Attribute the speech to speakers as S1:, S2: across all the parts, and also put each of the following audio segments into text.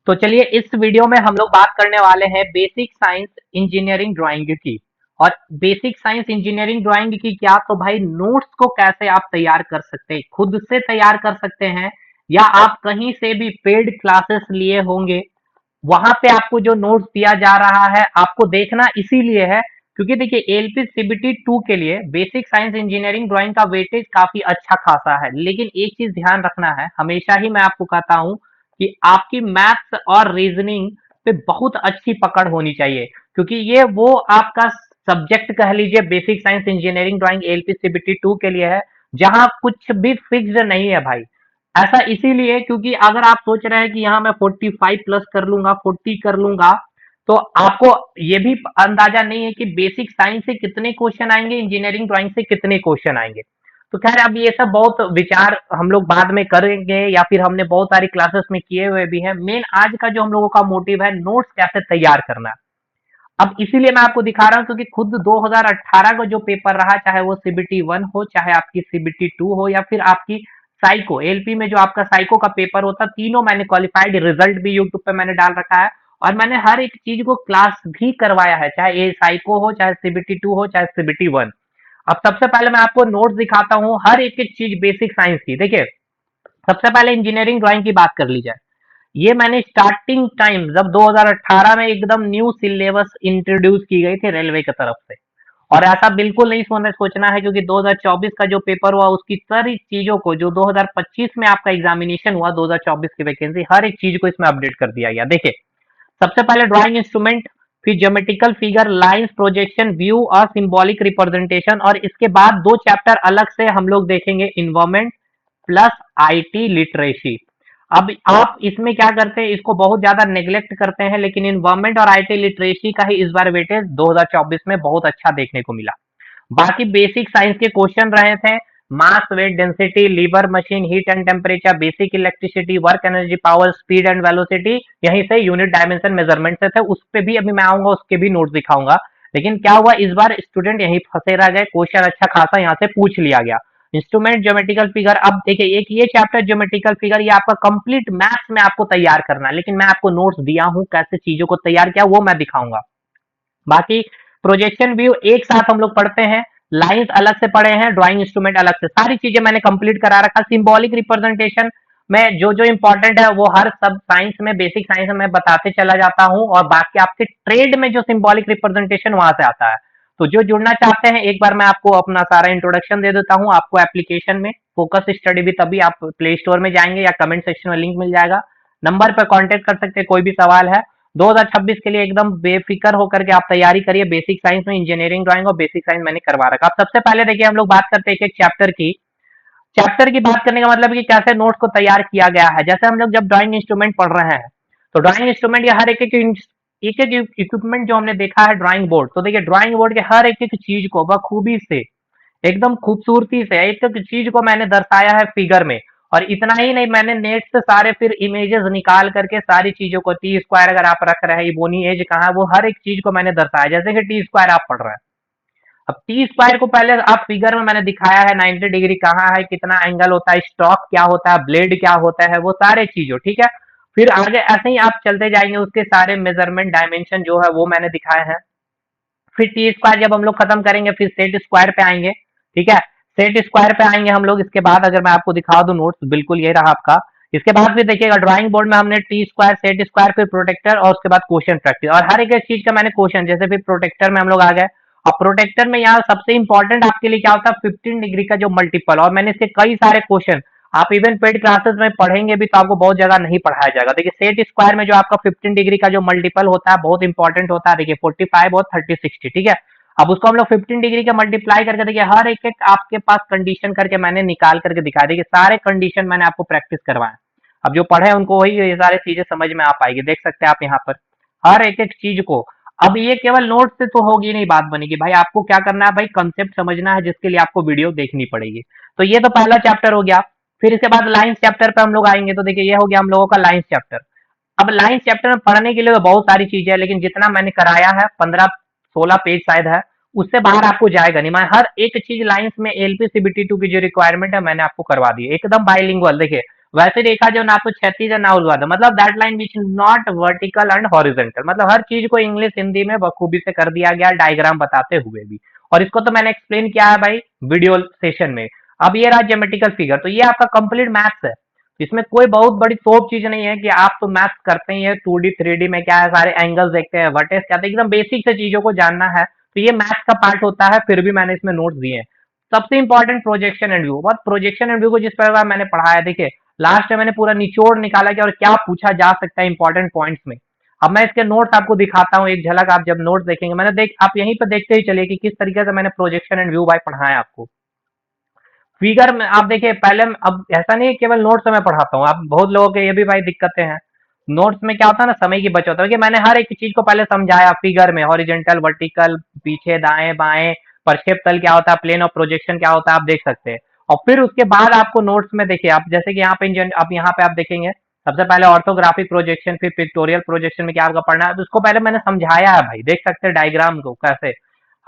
S1: तो चलिए इस वीडियो में हम लोग बात करने वाले हैं बेसिक साइंस इंजीनियरिंग ड्राइंग की। और बेसिक साइंस इंजीनियरिंग ड्राइंग की क्या, तो भाई नोट्स को कैसे आप तैयार कर सकते हैं, खुद से तैयार कर सकते हैं या आप कहीं से भी पेड क्लासेस लिए होंगे, वहां पे आपको जो नोट्स दिया जा रहा है आपको देखना इसीलिए है क्योंकि देखिए एलपी सीबीटी 2 के लिए बेसिक साइंस इंजीनियरिंग ड्राइंग का वेटेज काफी अच्छा खासा है। लेकिन एक चीज ध्यान रखना है, हमेशा ही मैं आपको कहता हूं कि आपकी मैथ्स और रीजनिंग पे बहुत अच्छी पकड़ होनी चाहिए, क्योंकि ये वो आपका सब्जेक्ट कह लीजिए basic science engineering drawing LP CBT 2 के लिए है, जहां कुछ भी फिक्स्ड नहीं है भाई। ऐसा इसीलिए क्योंकि अगर आप सोच रहे हैं कि यहाँ मैं 45 प्लस कर लूंगा, 40 कर लूंगा, तो आपको ये भी अंदाजा नहीं है कि बेसिक साइंस से कितने क्वेश्चन आएंगे, इंजीनियरिंग ड्राइंग से कितने क्वेश्चन आएंगे। तो खैर अब ये सब बहुत विचार हम लोग बाद में करेंगे या फिर हमने बहुत सारी क्लासेस में किए हुए भी हैं। मेन आज का जो हम लोगों का मोटिव है नोट्स कैसे तैयार करना है। अब इसीलिए मैं आपको दिखा रहा हूं क्योंकि खुद 2018 का जो पेपर रहा, चाहे वो सीबीटी 1 हो, चाहे आपकी सीबीटी 2 हो या फिर आपकी साइको एलपी में जो आपका साइको का पेपर होता, तीनों मैंने क्वालिफाइड, रिजल्ट भी यूट्यूब पे मैंने डाल रखा है और मैंने हर एक चीज को क्लास भी करवाया है, चाहे ये साइको हो, चाहे सीबीटी 2 हो, चाहे सीबीटी 1। अब सबसे पहले मैं आपको नोट्स दिखाता हूँ हर एक एक चीज बेसिक साइंस की। देखिए सबसे पहले इंजीनियरिंग ड्राइंग की बात कर ली जाए, ये मैंने स्टार्टिंग टाइम जब 2018 में एकदम न्यू सिलेबस इंट्रोड्यूस की गई थी रेलवे की तरफ से, और ऐसा बिल्कुल नहीं सोचना है क्योंकि 2024 का जो पेपर हुआ उसकी सारी चीजों को, जो 2025 में आपका एग्जामिनेशन हुआ 2024 की वैकेंसी, हर एक चीज को इसमें अपडेट कर दिया गया। देखिए सबसे पहले ड्राइंग इंस्ट्रूमेंट, फिर geometrical figure, lines, projection, view और सिंबॉलिक रिप्रेजेंटेशन, और इसके बाद दो चैप्टर अलग से हम लोग देखेंगे, इन्वायरमेंट प्लस आईटी लिटरेसी। अब आप इसमें क्या करते हैं, इसको बहुत ज्यादा नेग्लेक्ट करते हैं, लेकिन इन्वायरमेंट और आईटी लिटरेसी का ही इस बार वेटेज 2024 में बहुत अच्छा देखने को मिला। बाकी बेसिक साइंस के क्वेश्चन रहे थे, mass, weight, density, lever, machine, heat and temperature, basic electricity, work energy, power, speed and velocity, यहीं से यूनिट डायमेंशन मेजरमेंट से थे। उस पे भी अभी मैं आऊंगा, उसके भी नोट दिखाऊंगा। लेकिन क्या हुआ, इस बार स्टूडेंट यहीं फंसे रह गए, क्वेश्चन अच्छा खासा यहाँ से पूछ लिया गया। इंस्ट्रूमेंट, ज्योमेट्रिकल फिगर, अब देखिए एक ये चैप्टर ज्योमेट्रिकल फिगर, ये आपका कंप्लीट मैथ्स में आपको तैयार करना है, लेकिन मैं आपको नोट्स दिया हूं कैसे चीजों को तैयार किया वो मैं दिखाऊंगा। बाकी प्रोजेक्शन व्यू एक साथ हम लोग पढ़ते हैं, लाइंस अलग से पढ़े हैं, ड्राइंग इंस्ट्रूमेंट अलग से, सारी चीजें मैंने कंप्लीट करा रखा। सिंबॉलिक रिप्रेजेंटेशन में जो जो इंपॉर्टेंट है वो हर सब साइंस में, बेसिक साइंस में मैं बताते चला जाता हूं, और बाकी आपके ट्रेड में जो सिंबॉलिक रिप्रेजेंटेशन वहां से आता है। तो जो जुड़ना चाहते हैं, एक बार मैं आपको अपना सारा इंट्रोडक्शन दे देता हूं। आपको एप्लीकेशन में फोकस स्टडी भी तभी आप प्ले स्टोर में जाएंगे या कमेंट सेक्शन में लिंक मिल जाएगा, नंबर पर कांटेक्ट कर सकते हैं, कोई भी सवाल है। 2026 के लिए एकदम बेफिक्र होकर के आप तैयारी करिए। बेसिक साइंस में इंजीनियरिंग ड्राइंग और बेसिक साइंस मैंने करवा रखा। अब सबसे पहले देखिए हम लोग बात करते हैं एक एक चैप्टर की। चैप्टर की बात करने का मतलब कि कैसे नोट्स को तैयार किया गया है। जैसे हम लोग जब ड्राइंग इंस्ट्रूमेंट पढ़ रहे हैं, तो ड्राइंग इंस्ट्रूमेंट या हर एक एक इक्विपमेंट जो हमने देखा है, ड्राइंग बोर्ड, तो देखिए ड्राइंग बोर्ड के हर एक एक चीज को बखूबी से, एकदम खूबसूरती से एक एक चीज को मैंने दर्शाया है फिगर में। और इतना ही नहीं, मैंने नेट से सारे फिर इमेजेस निकाल करके सारी चीजों को, टी स्क्वायर अगर आप रख रहे हैं, बोनी एज कहाँ है, वो हर एक चीज को मैंने दर्शाया। जैसे कि टी स्क्वायर आप पढ़ रहे हैं, अब टी स्क्वायर को पहले आप फिगर में मैंने दिखाया है, 90 डिग्री कहाँ है, कितना एंगल होता है, स्टॉक क्या होता है, ब्लेड क्या होता है, वो सारे चीजों, ठीक है। फिर आगे ऐसे ही आप चलते जाएंगे, उसके सारे मेजरमेंट डायमेंशन जो है वो मैंने दिखाए हैं। फिर टी स्क्वायर जब हम लोग खत्म करेंगे, फिर सेट स्क्वायर पे आएंगे, ठीक है। सेट स्क्वायर पे आएंगे हम लोग, इसके बाद अगर मैं आपको दिखा दूं नोट्स, बिल्कुल ये रहा आपका। इसके बाद फिर देखिएगा ड्राइंग बोर्ड में हमने टी स्क्वायर, सेट स्क्वायर, फिर प्रोटेक्टर, और उसके बाद क्वेश्चन प्रैक्टिस, और हर एक चीज का मैंने क्वेश्चन, जैसे फिर प्रोटेक्टर में हम लोग आ गए। अब प्रोटेक्टर में यहाँ सबसे इंपॉर्टेंट आपके लिए क्या होता है, 15 डिग्री का जो मल्टीपल, और मैंने इसके कई सारे क्वेश्चन, आप इवन पेड क्लासेस में पढ़ेंगे भी तो आपको बहुत जगह नहीं पढ़ाया जाएगा। देखिए सेट स्क्वायर में जो आपका 15 डिग्री का जो मल्टीपल होता है बहुत इंपॉर्टेंट होता है, देखिए 45 और 30 60, ठीक है। अब उसको हम लोग 15 डिग्री का मल्टीप्लाई करके, देखिए हर एक एक आपके पास कंडीशन करके मैंने निकाल करके दिखा, देखिए सारे कंडीशन मैंने आपको प्रैक्टिस करवाए। अब जो पढ़े उनको वही ये सारी चीजें समझ में आ पाएगी, देख सकते हैं आप यहाँ पर हर एक एक चीज को। अब ये केवल नोट से तो होगी नहीं, बात बनेगी भाई, आपको क्या करना है भाई, कंसेप्ट समझना है, जिसके लिए आपको वीडियो देखनी पड़ेगी। तो ये तो पहला चैप्टर हो गया। फिर इसके बाद लाइन्स चैप्टर पे हम लोग आएंगे, तो देखिए ये हो गया हम लोगों का लाइन्स चैप्टर। अब लाइन्स चैप्टर में पढ़ने के लिए तो बहुत सारी चीजें है, लेकिन जितना मैंने कराया है, 15-16 पेज शायद है, उससे बाहर आपको जाएगा नहीं। मैं हर एक चीज लाइंस में एलपी सीबीटी 2 की जो रिक्वायरमेंट है मैंने आपको करवा दी, एकदम बाइलिंगुअल। देखिए वैसे रेखा जो ना तो क्षैतिज है ना ऊर्ध्वाधर, मतलब that line which not vertical and horizontal, मतलब हर चीज को इंग्लिश हिंदी में बखूबी से कर दिया गया डायग्राम बताते हुए भी। और इसको तो मैंने एक्सप्लेन किया है भाई वीडियो सेशन में। अब ये रहा ज्योमेट्रिकल फिगर, तो ये आपका कंप्लीट मैथ्स है। इसमें कोई बहुत बड़ी तोप चीज नहीं है कि आप तो मैथ्स करते ही है, 2D 3D में क्या है, सारे एंगल्स देखते हैं, वर्टेक्स क्या है, एकदम बेसिक से चीजों को जानना है, तो ये मैथ्स का पार्ट होता है, फिर भी मैंने इसमें नोट्स दिए हैं। सबसे इंपॉर्टेंट प्रोजेक्शन एंड व्यू, बहुत प्रोजेक्शन एंड व्यू को जिस प्रकार मैंने पढ़ाया, देखिए लास्ट में मैंने पूरा निचोड़ निकाला कि और क्या पूछा जा सकता है इंपॉर्टेंट पॉइंट्स में। अब मैं इसके नोट्स आपको दिखाता हूँ, एक झलक आप जब नोट्स देखेंगे, मैंने देख आप यहीं पर देखते ही चलिए कि किस तरीके से मैंने प्रोजेक्शन एंड व्यू भाई पढ़ाया आपको। फिगर में आप देखिए पहले अब ऐसा नहीं है केवल नोट्स में पढ़ाता हूँ, आप बहुत लोगों के ये भी भाई दिक्कतें हैं। नोट्स में क्या होता है ना, समय की बचत होता है कि मैंने हर एक चीज को पहले समझाया फिगर में, हॉरिजेंटल वर्टिकल, पीछे दाएं बाएं, प्रक्षेप तल क्या होता है, प्लेन ऑफ प्रोजेक्शन क्या होता है, आप देख सकते हैं। और फिर उसके बाद आपको नोट्स में देखिए, आप जैसे कि यहाँ पे आप यहाँ पे आप देखेंगे, सबसे पहले ऑर्थोग्राफिक प्रोजेक्शन, फिर पिक्टोरियल प्रोजेक्शन में क्या आपका पढ़ना है, तो उसको पहले मैंने समझाया है भाई, देख सकते हैं डायग्राम को कैसे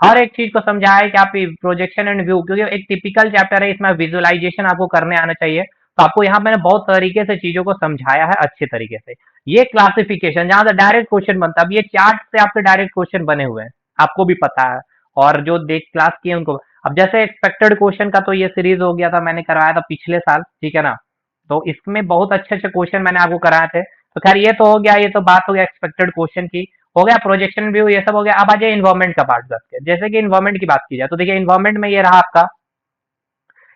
S1: हर एक चीज को समझाया है कि आप प्रोजेक्शन एंड व्यू, क्योंकि एक टिपिकल चैप्टर है, इसमें विजुअलाइजेशन आपको करने आना चाहिए, तो आपको यहाँ मैंने बहुत तरीके से चीजों को समझाया है अच्छे तरीके से। ये क्लासिफिकेशन जहां से डायरेक्ट क्वेश्चन बनता है, अब ये चार्ट से आपके डायरेक्ट क्वेश्चन बने हुए हैं, आपको भी पता है, और जो देख क्लास किए उनको। अब जैसे एक्सपेक्टेड क्वेश्चन का तो ये सीरीज हो गया था, मैंने करवाया था पिछले साल, ठीक है ना, तो इसमें बहुत अच्छे अच्छे क्वेश्चन मैंने आपको कराए थे। तो खैर ये तो हो गया, ये तो बात हो गया एक्सपेक्टेड क्वेश्चन की, हो गया प्रोजेक्शन व्यू, ये सब हो गया। अब आ जाए इन्वायरमेंट का पार्ट करते हैं। जैसे कि इन्वायरमेंट की बात की जाए तो देखिए इन्वायरमेंट में ये रहा आपका,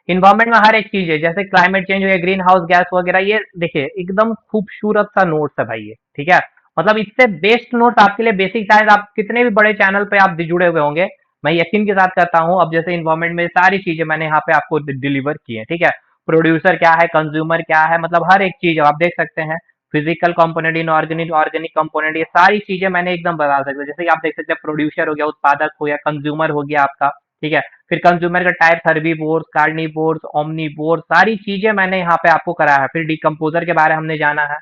S1: इन्वायरमेंट में हर एक चीज है, जैसे क्लाइमेट चेंज हो गया, ग्रीन हाउस गैस वगैरह, ये देखिए एकदम खूबसूरत सा नोट्स है भाई ये, ठीक है। मतलब इससे बेस्ट नोट्स आपके लिए बेसिक साइंस, आप कितने भी बड़े चैनल पे आप जुड़े हुए होंगे, मैं यकीन के साथ कहता हूँ। अब जैसे इन्वायरमेंट में सारी चीजें मैंने यहाँ पे आपको डिलीवर की है, ठीक है। प्रोड्यूसर क्या है, कंज्यूमर क्या है, मतलब हर एक चीज आप देख सकते हैं। Physical component, inorganic, organic component, ये सारी चीजें मैंने एकदम बता सकते हैं। जैसे कि आप देख सकते हैं, प्रोड्यूसर हो गया, उत्पादक हो गया, कंज्यूमर हो गया आपका, ठीक है। फिर कंज्यूमर का टाइप, हर्बीवोर्स, कार्निवोर्स, ओमनीवोर्स, सारी चीजें मैंने यहाँ पे आपको कराया है। फिर डिकम्पोजर के बारे में हमने जाना है।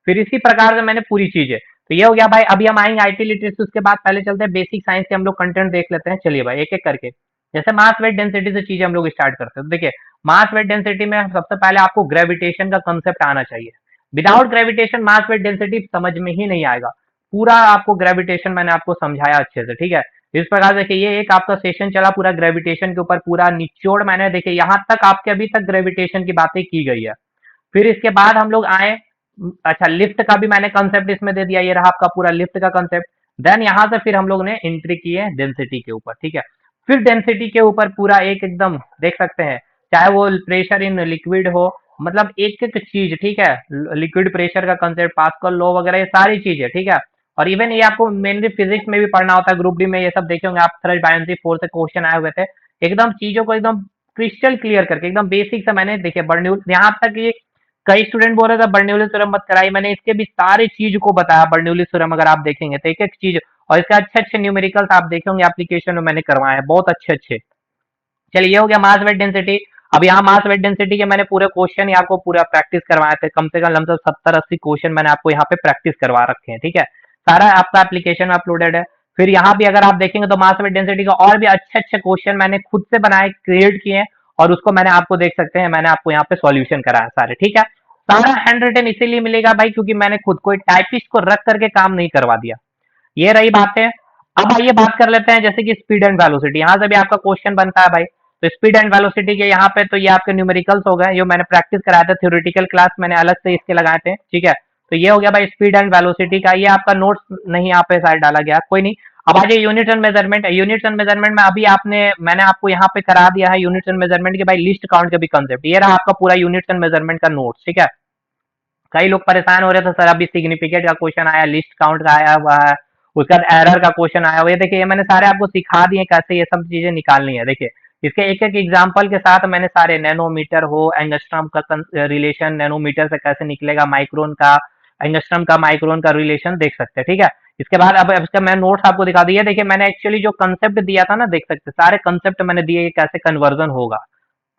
S1: फिर इसी प्रकार से मैंने पूरी चीजें, तो ये हो गया भाई। अभी हम आएंगे आईटी लिटरेसी, उसके बाद पहले चलते हैं बेसिक साइंस के हम लोग कंटेंट देख लेते हैं। चलिए भाई एक एक करके, जैसे मास वेट डेंसिटी से चीजें हम लोग स्टार्ट करते हैं। तो देखिए मास वेट डेंसिटी में सबसे पहले आपको ग्रेविटेशन का कंसेप्ट आना चाहिए। विदाउट ग्रेविटेशन मास वेट डेंसिटी समझ में ही नहीं आएगा। पूरा आपको ग्रेविटेशन मैंने आपको समझाया अच्छे से, ठीक है। इस प्रकार देखिए ये एक आपका सेशन चला पूरा ग्रेविटेशन के ऊपर, पूरा निचोड़ मैंने देखिए यहाँ तक आपके अभी तक ग्रेविटेशन की बातें की गई है। फिर इसके बाद हम लोग आए, अच्छा लिफ्ट का भी मैंने कंसेप्ट इसमें दे दिया, ये रहा आपका पूरा लिफ्ट का कंसेप्ट। देन यहाँ से फिर हम लोग ने एंट्री की है डेंसिटी के ऊपर, ठीक है। फिर डेंसिटी के ऊपर पूरा एक एकदम देख सकते हैं, चाहे वो प्रेशर इन लिक्विड हो, मतलब एक एक चीज, ठीक है। लिक्विड प्रेशर का कंसेप्ट, पास्कल लॉ वगैरह, ये सारी चीजें, ठीक है। और इवन ये आपको मेनली फिजिक्स में भी पढ़ना होता है, ग्रुप डी में ये सब देखे होंगे आप, थ्रस्ट बायोन्सी फोर्स से क्वेश्चन आए हुए थे। एकदम चीजों को एकदम क्रिस्टल क्लियर करके एकदम बेसिक से मैंने देखिए बर्नौली, यहाँ तक ये कई स्टूडेंट बोल रहे थे बर्नौली थ्योरम मत कराई, मैंने इसके भी सारी चीज को बताया बर्नौली थ्योरम, अगर आप देखेंगे तो एक एक चीज, और इसके अच्छे अच्छे न्यूमेरिकल्स आप देखे होंगे एप्लीकेशन में मैंने करवाए हैं बहुत अच्छे अच्छे। चलिए ये हो गया मास वेट डेंसिटी। अब यहाँ मास वेट डेंसिटी के मैंने पूरे क्वेश्चन ही आपको पूरा प्रैक्टिस करवाए थे, कम से कम लमसम 70-80 क्वेश्चन मैंने आपको यहाँ पे प्रैक्टिस करवा रखे हैं, ठीक है। सारा आपका एप्लीकेशन में अपलोडेड है। फिर यहाँ भी अगर आप देखेंगे तो मास वेट डेंसिटी का और भी अच्छे अच्छे क्वेश्चन मैंने खुद से बनाए, क्रिएट किए हैं, और उसको मैंने आपको देख सकते हैं, मैंने आपको यहाँ पे सॉल्यूशन कराया सारे, ठीक है। सारा हैंड रिटन इसीलिए मिलेगा भाई क्योंकि मैंने खुद कोई टाइपिस्ट को रख करके काम नहीं करवा दिया। ये रही बात है। अब आइए बात कर लेते हैं जैसे कि स्पीड एंड वेलोसिटी, यहाँ से भी आपका क्वेश्चन बनता है भाई। तो स्पीड एंड वेलोसिटी के यहाँ पे तो ये आपके न्यूमेरिकल्स हो गए, जो मैंने प्रैक्टिस कराया था, थ्योरेटिकल क्लास मैंने अलग से इसके लगाए थे, ठीक है। तो ये हो गया भाई स्पीड एंड वेलोसिटी का, ये आपका नोट्स नहीं यहाँ पे शायद डाला गया, कोई नहीं। अब आ जाए unit and measurement. Unit and measurement में अभी मैंने आपको यहाँ पे करा दिया है यूनिट एंड मेजरमेंट के भाई लिस्ट काउंट का भी कंसेप्ट, ये रहा आपका पूरा यूनिट एंड मेजरमेंट का नोट्स, ठीक है। कई लोग परेशान हो रहे थे सर अभी सिग्निफिकेंट का क्वेश्चन आया, लिस्ट काउंट का आया हुआ है, उसके बाद एरर का क्वेश्चन आया हुआ है। देखिए ये मैंने सारे आपको सिखा दिए कैसे ये सब चीजें निकालनी है। देखिए इसके एक एक एग्जाम्पल के साथ मैंने सारे, नैनोमीटर हो, एंगस्ट्रम का रिलेशन नैनोमीटर से कैसे निकलेगा, माइक्रोन का एंगस्ट्रम का माइक्रोन का रिलेशन देख सकते हैं, ठीक है। इसके बाद अब इसका मैं नोट्स आपको दिखा दिया। देखिए मैंने एक्चुअली जो कंसेप्ट दिया था ना, देख सकते सारे कंसेप्ट मैंने दिए कैसे कन्वर्जन होगा,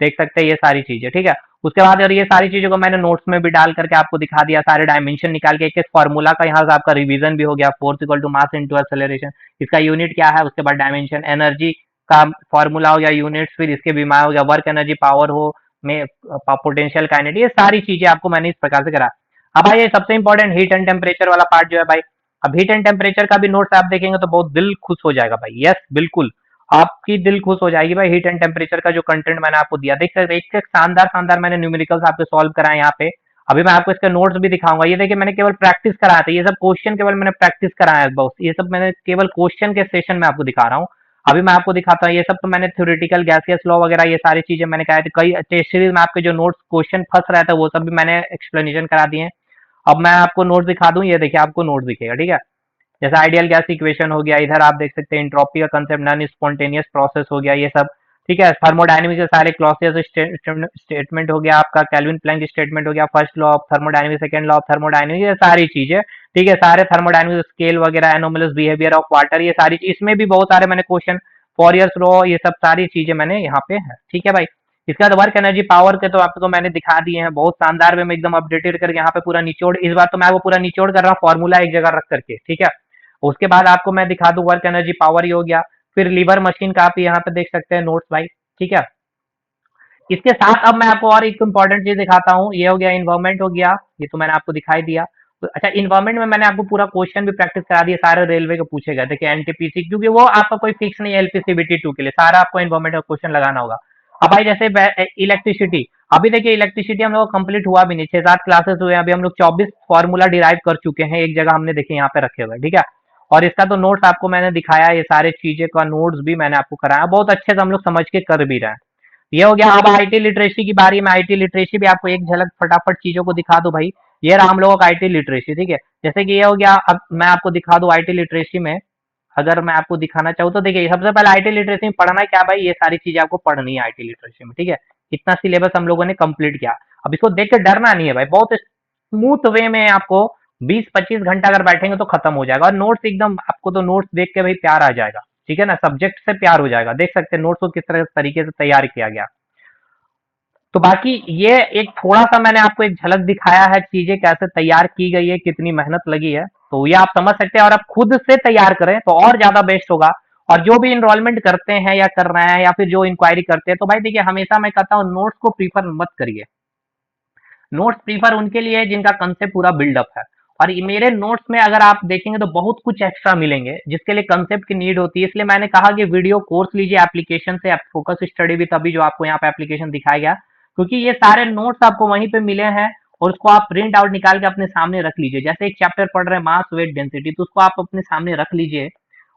S1: देख सकते हैं ये सारी चीजें, ठीक है। उसके बाद और ये सारी चीजों को मैंने नोट्स में भी डाल करके आपको दिखा दिया, सारे डायमेंशन निकाल के, एक एक फॉर्मूला का यहाँ से आपका रिवीजन भी हो गया, force equal to mass into acceleration, इसका यूनिट क्या है, उसके बाद डायमेंशन, एनर्जी का फॉर्मूला हो गया, यूनिट्स, फिर इसके बीमा हो गया, वर्क एनर्जी पावर हो, में पोटेंशियल काइनेटिक, ये सारी चीजें आपको मैंने इस प्रकार से करा। अब भाई ये सबसे इंपॉर्टेंट हीट एंड टेम्परेचर वाला पार्ट जो है भाई, अब हीट एंड टेम्परेचर का भी नोट्स आप देखेंगे तो बहुत दिल खुश हो जाएगा भाई। यस बिल्कुल, आपकी दिल खुश हो जाएगी भाई। हीट एंड टेम्परेचर का जो कंटेंट मैंने आपको दिया, देख सकते एक शानदार शानदार मैंने न्यूमेरिकल्स आपको सॉल्व कराए यहाँ पे। अभी मैं आपको इसके नोट्स भी दिखाऊंगा। ये देखिए मैंने केवल प्रैक्टिस कराया था, ये सब क्वेश्चन केवल मैंने प्रैक्टिस कराया है बस, ये सब मैंने केवल क्वेश्चन के सेशन में आपको दिखा रहा हूँ। अभी मैं आपको दिखाता हूँ, ये सब तो मैंने थ्योरेटिकल गैसियस लॉ वगैरह ये सारी चीजें मैंने कहा थी। कई टेस्ट सीरीज में आपके जो नोट्स क्वेश्चन फंस रहा था वो सब भी मैंने एक्सप्लेनेशन करा दिए हैं। अब मैं आपको नोट्स दिखा दूं, ये देखिए आपको नोट्स दिखेगा, ठीक है। जैसे आइडियल गैस इक्वेशन हो गया, इधर आप देख सकते हैं इंट्रोपी का कंसेप्ट, नॉन स्पॉन्टेनियस प्रोसेस हो गया, ये सब ठीक है। थर्मोडायनेमिक्स के सारे क्लॉसेस स्टेटमेंट हो गया आपका, केल्विन प्लैंक स्टेटमेंट हो गया, first law of thermodynamics, second law of thermodynamics, ये सारी चीजें ठीक है। सारे थर्मोडायनेमिक्स स्केल वगैरह, एनोमलस बिहेवियर ऑफ वाटर, ये सारी इसमें भी बहुत सारे मैंने क्वेश्चन, फॉरियर्स लॉ, ये सब सारी चीजें मैंने यहाँ पे है, ठीक है भाई। इसके बाद वर्क एनर्जी पावर के तो आपको मैंने दिखा दिए हैं बहुत शानदार वे में, एकदम अपडेटेड करके यहाँ पे पूरा निचोड़, इस बार तो मैं वो पूरा निचोड़ कर रहा हूँ फॉर्मूला एक जगह रख करके, ठीक है। उसके बाद आपको मैं दिखा दूं वर्क एनर्जी पावर, ही हो गया। फिर लीवर मशीन का आप यहाँ पे देख सकते हैं नोट्स भाई, ठीक है। इसके साथ अब मैं आपको और एक इंपॉर्टेंट चीज दिखाता हूँ, ये हो गया इन्वायरमेंट हो गया, ये तो मैंने आपको दिखाई दिया। तो अच्छा इन्वायरमेंट में मैंने आपको पूरा क्वेश्चन भी प्रैक्टिस करा दिया, सारे रेलवे के पूछे गए। देखिए एनटीपीसी, क्योंकि वो आपका कोई फिक्स नहीं है एलपीसीबीटी 2 के लिए, सारा आपको इन्वायरमेंट का क्वेश्चन लगाना होगा। अब भाई जैसे इलेक्ट्रिसिटी, अभी देखिए इलेक्ट्रिसिटी हम लोग कंप्लीट हुआ भी नहीं, 6-7 क्लासेस हुए, अभी हम लोग 24 फॉर्मूला डिराइव कर चुके हैं, एक जगह हमने देखे यहाँ पे रखे हुए, ठीक है। और इसका तो नोट्स आपको मैंने दिखाया, ये सारे चीजें का नोट्स भी मैंने आपको कराया, बहुत अच्छे से हम लोग समझ के कर भी रहे हैं। ये हो गया। अब आईटी लिटरेसी की बारी में, आईटी लिटरेसी भी आपको एक झलक फटाफट चीजों को दिखा दो भाई। ये रहा हम लोगों का आईटी लिटरेसी, ठीक है। जैसे कि ये हो गया, अब मैं आपको दिखा दूं आईटी लिटरेसी में, अगर मैं आपको दिखाना चाहूँ तो देखिए सबसे पहले आईटी लिटरेसी में पढ़ना है क्या भाई, ये सारी चीजें आपको पढ़नी है आईटी लिटरेसी में, ठीक है। इतना सिलेबस हम लोगों ने कंप्लीट किया। अब इसको देख के डरना नहीं है भाई, बहुत स्मूथ वे में आपको 20-25 घंटा अगर बैठेंगे तो खत्म हो जाएगा। और नोट्स एकदम आपको तो नोट्स देख के भाई प्यार आ जाएगा, ठीक है ना, सब्जेक्ट से प्यार हो जाएगा। देख सकते हैं नोट्स को किस तरह तरीके से तैयार किया गया। तो बाकी ये एक थोड़ा सा मैंने आपको एक झलक दिखाया है, चीजें कैसे तैयार की गई है, कितनी मेहनत लगी है, तो ये आप समझ सकते हैं। और आप खुद से तैयार करें तो और ज्यादा बेस्ट होगा। और जो भी इनरोलमेंट करते हैं या कर रहे हैं या फिर जो इंक्वायरी करते हैं, तो भाई देखिए हमेशा मैं कहता हूँ नोट्स को प्रीफर मत करिए। नोट्स प्रीफर उनके लिए जिनका कंसेप्ट पूरा बिल्डअप है। और मेरे नोट्स में अगर आप देखेंगे तो बहुत कुछ एक्स्ट्रा मिलेंगे जिसके लिए कंसेप्ट की नीड होती है। इसलिए मैंने कहा कि वीडियो कोर्स लीजिए एप्लीकेशन से, फोकस स्टडी भी तभी जो आपको यहाँ पे एप्लीकेशन दिखाया गया, क्योंकि ये सारे नोट्स आपको वहीं पे मिले हैं। और उसको आप प्रिंट आउट निकाल के अपने सामने रख लीजिए। जैसे एक चैप्टर पढ़ रहे हैं मास वेट डेंसिटी, तो उसको आप अपने सामने रख लीजिए,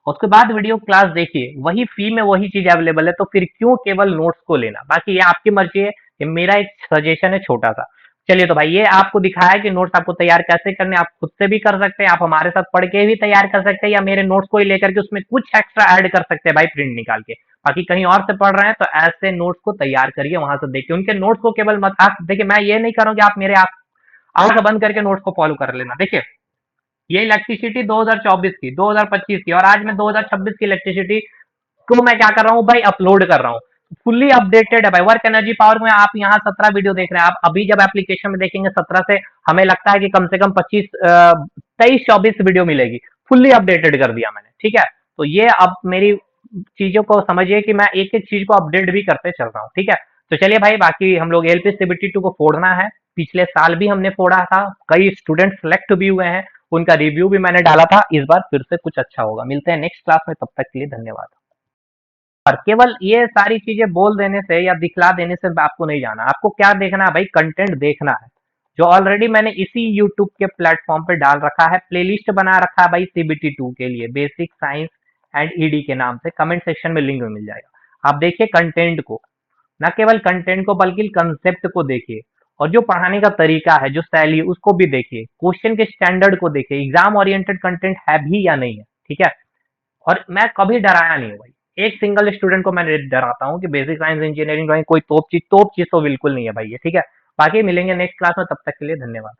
S1: उसके बाद वीडियो क्लास देखिए, वही फी में वही चीज अवेलेबल है, तो फिर क्यों केवल नोट्स को लेना। बाकी ये आपकी मर्जी है, ये मेरा एक सजेशन है छोटा सा। चलिए तो भाई ये आपको दिखाया कि नोट्स आपको तैयार कैसे करने, आप खुद से भी कर सकते हैं, आप हमारे साथ पढ़ के भी तैयार कर सकते हैं, या मेरे नोट्स को ही लेकर के उसमें कुछ एक्स्ट्रा ऐड कर सकते हैं भाई प्रिंट निकाल के। बाकी कहीं और से पढ़ रहे हैं तो ऐसे नोट्स को तैयार करिए, वहां से देखिए उनके नोट्स को, केवल मत आप देखिए, मैं ये नहीं करूँ कि आप मेरे आंख बंद करके नोट्स को फॉलो कर लेना। देखिए ये इलेक्ट्रिसिटी 2024 की, 2025 की, और आज मैं 2026 की इलेक्ट्रिसिटी को मैं क्या कर रहा हूँ भाई, अपलोड कर रहा हूँ। फुल्ली अपडेटेड है भाई। वर्क एनर्जी पावर में आप यहाँ 17 वीडियो देख रहे हैं, आप अभी जब एप्लीकेशन में देखेंगे 17 से हमें लगता है कि कम से कम 23-24 वीडियो मिलेगी। फुल्ली अपडेटेड कर दिया मैंने, ठीक है। तो ये अब मेरी चीजों को समझिए कि मैं एक एक चीज को अपडेट भी करते चल रहा हूँ, ठीक है। तो चलिए भाई, बाकी हम लोग एलपीसीबीटी 2 को फोड़ना है। पिछले साल भी हमने फोड़ा था, कई स्टूडेंट सेलेक्ट भी हुए हैं, उनका रिव्यू भी मैंने डाला था। इस बार फिर से कुछ अच्छा होगा। मिलते हैं नेक्स्ट क्लास में, तब तक के लिए धन्यवाद। और केवल ये सारी चीजें बोल देने से या दिखला देने से आपको नहीं जाना, आपको क्या देखना है भाई, कंटेंट देखना है, जो ऑलरेडी मैंने इसी यूट्यूब के प्लेटफॉर्म पे डाल रखा है। प्लेलिस्ट बना रखा है भाई सीबीटी 2 के लिए, बेसिक साइंस एंड ईडी के नाम से, कमेंट सेक्शन में लिंक मिल जाएगा। आप देखिए कंटेंट को, ना केवल कंटेंट को बल्कि कंसेप्ट को देखिए, और जो पढ़ाने का तरीका है, जो शैली, उसको भी देखिए, क्वेश्चन के स्टैंडर्ड को देखिए, एग्जाम ओरिएंटेड कंटेंट है भी या नहीं है, ठीक है। और मैं कभी डराया नहीं हूँ भाई, एक सिंगल स्टूडेंट को मैं डराता हूँ कि बेसिक साइंस इंजीनियरिंग ड्राइंग कोई तोप चीज तो बिल्कुल नहीं है भाई ये, ठीक है। बाकी मिलेंगे नेक्स्ट क्लास में, तब तक के लिए धन्यवाद।